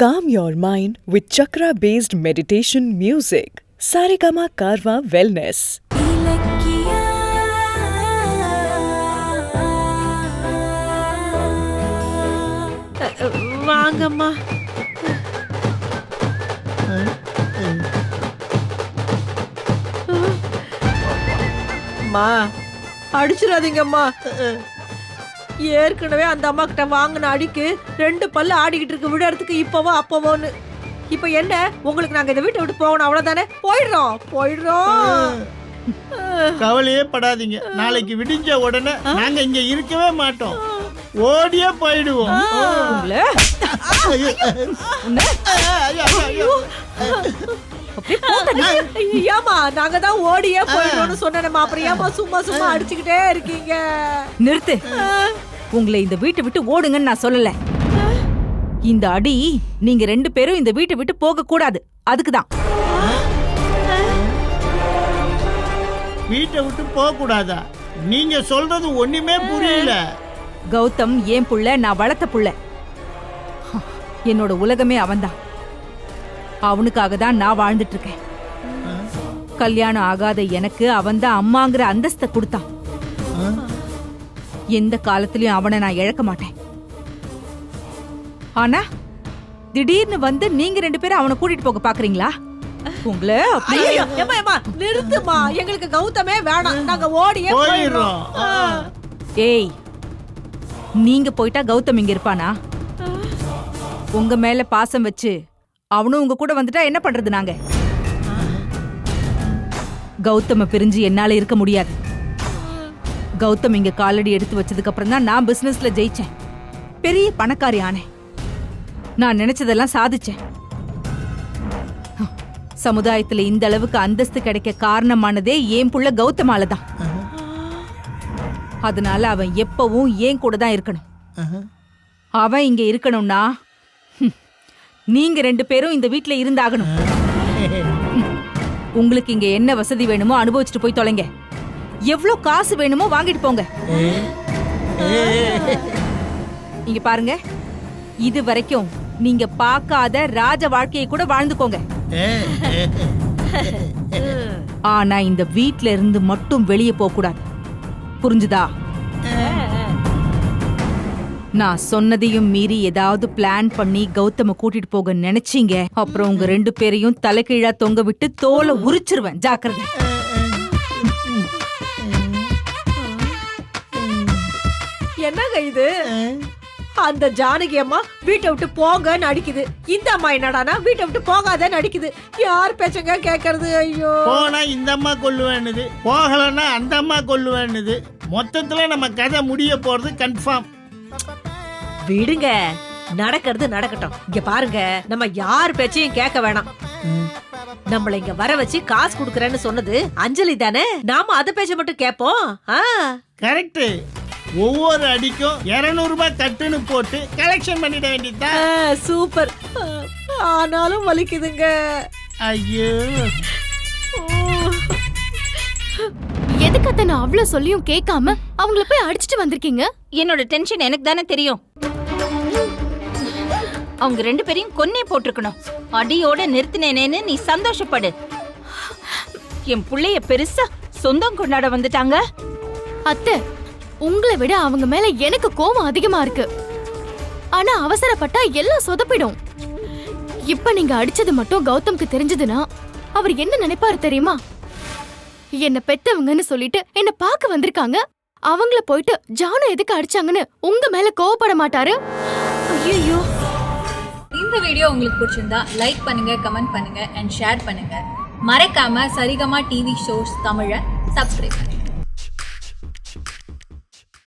Calm your mind with chakra-based meditation music. Saregama Karwa Wellness. வாங்கம்மா. அம்மா அடிச்சிடாதீங்கம்மா. ஏற்கனவே அந்த அம்மா கிட்ட வாங்கின அடிக்கு 2 பல்லு ஆடிக்கிட்டு இருக்கு விடறதுக்கு இப்பவோ அப்பவோன்னு. இப்ப என்ன உங்களுக்கு நாங்க இந்த வீட்டை விட்டு போகணும் அவ்வளவுதானே? போயிடுறோம். கவலையே படாதீங்க, நாளைக்கு விடிஞ்ச உடனே நாங்க இங்க இருக்கவே மாட்டோம், ஓடியே போயிடுவோம். ஏமா நாங்க தான் ஓடியே போயிடுவோம்னு சொன்னேன், அப்புறம் ஏமா சும்மா அடிச்சுக்கிட்டே இருக்கீங்க? நிறுத்து. உங்களை இந்த வீட்டை விட்டு ஓடுங்கன்னு நான் சொல்லல. இந்த அடி நீங்க 2 பேரும் இந்த வீட்டை விட்டு போக கூடாது, அதுக்குதான். வீட்டை விட்டு போக கூடாதா? நீங்க சொல்றது ஒண்ணுமே புரியல. கௌதம் ஏன் புள்ள, நான் வளர்த்த புள்ள. என்னோட உலகமே அவன்தான். அவனுக்காக தான் நான் வாழ்ந்துட்டு இருக்கேன். கல்யாணம் ஆகாத எனக்கு அவன்தான் அம்மாங்கிற அந்தஸ்தை கொடுத்தான். எந்த காலத்திலயும் அவனை நான் இழக்க மாட்டேன். ஆனா திடீர்னு வந்து நீங்க 2 பேரும் அவனை கூட்டிட்டு போக பாக்குறீங்களா? உங்களை நிறுத்துமா, எங்களுக்கு கௌதமே வேணாம், நாங்க ஓடியே போயிடுறோம். ஏய், நீங்க போயிட்டா கௌதம் இங்க இருப்பானா? உங்க மேல பாசம் வச்சு அவனும் உங்க கூட வந்துட்டா என்ன பண்றது நாங்க? கௌதம பிரிஞ்சு என்னால இருக்க முடியாது. கௌதம் இங்க காலடி எடுத்து வச்சதுக்கு அப்புறம் தான் நான் பிசினஸ்ல ஜெயிச்சேன், பெரிய பணக்காரி ஆனேன், நான் நினைச்சதெல்லாம் சாதிச்சேன். சமுதாயத்துல இந்த அளவுக்கு அந்தஸ்து கிடைக்க காரணமானதே என் புள்ள கௌதமால தான். அதனால அவன் எப்பவும் ஏன் கூட தான் இருக்கணும். அவன் இங்க இருக்கணும்னா நீங்க 2 பேரும் இந்த வீட்ல இருந்தாகணும். உங்களுக்கு இங்க என்ன வசதி வேணுமோ அனுபவிச்சுட்டு போய் தொலைங்க. எவ்வளவு காசு வேணுமோ வாங்கிட்டு போங்க. இங்க பாருங்க, இது வரைக்கும் நீங்க பார்க்காத ராஜ வாழ்க்கையை கூட வாழ்ந்துக்கோங்க. ஆனா இந்த வீட்ல இருந்து மட்டும் வெளியே போக கூடாது, புரிஞ்சுதா? நான் சொன்னதையும் மீறி ஏதாவது பிளான் பண்ணி கௌதம கூட்டிட்டு போக நினைச்சீங்க, அப்புறம் உங்க 2 பேரையும் தலைகீழா தொங்க விட்டு தோலை உரிச்சிருவேன், ஜாக்கிரதை. என்னங்க இது? அந்த ஜானகி அம்மா வீட்டை விட்டு போங்கன்னு அடிக்குது, இந்த அம்மா என்னடானா வீட்டை விட்டு போகாதன்னு அடிக்குது. யார் பேச்சங்க கேட்கறது? ஐயோ, போனா இந்த அம்மா கொல்லுவேன்னுது, போகலன்னா அந்த அம்மா கொல்லுவேன்னுது. மொத்தத்துல நம்ம கதை முடிய போறது கன்ஃபார்ம். விடுங்க, நடக்கிறது நடக்கட்டும். இங்க பாருங்க, நம்ம யார் பேச்சையும் கேட்க வேணாம். நம்மள இங்க வர வச்சு காசு குடுக்கறேன்னு சொன்னது அஞ்சலி தானே? நாம அத பேச்ச மட்டும் கேட்போம். கரெக்ட். ஒவ்வொரு அடிக்கும் 200 ரூபாய் கட்டுன்னு போட்டு கலெக்ஷன் பண்ணிட வேண்டியதுதான். சூப்பர். ஆனாலும் வலிக்குதுங்க. ஐயோ, எதுக்கு நான் அவ்வளவு சொல்லியும் கேட்காம அவங்கள போய் அடிச்சிட்டு வந்திருக்கீங்க? என்னோட டென்ஷன் எனக்கு தானே தெரியும். அவங்க 2 பேரையும் கொன்னே போட்டிருக்கணும். அடியோட நிறுத்தினேனேன்னு நீ சந்தோஷப்படு. என் புள்ளைய பெருசா சொந்தம் கொண்டாட வந்துட்டாங்க. அத்தை, உங்களை விட அவங்க மேல எனக்கு கோபம் அதிகமா இருக்கு. ஆனா அவசரப்பட்டா எல்லாம் சொதப்பிடும். இப்ப நீங்க அடிச்சது மட்டும் கௌதம்க்கு தெரிஞ்சதுன்னா அவர் என்ன நினைப்பாரு தெரியுமா? என்ன பெத்தவங்கன்னு சொல்லிட்டு என்ன பார்க்க வந்திருக்காங்க, அவங்கள போயிட்டு ஜானு எதுக்கு அடிச்சாங்கன்னு உங்க மேல கோவப்பட மாட்டாரு? ஐயோ. இந்த வீடியோ உங்களுக்கு பிடிச்சிருந்தா லைக் பண்ணுங்க, கமெண்ட் பண்ணுங்க அண்ட் ஷேர் பண்ணுங்க. மறக்காம சரிகமா டிவி ஷோஸ் தமிழை சப்ஸ்கிரைப் பண்ணுங்க.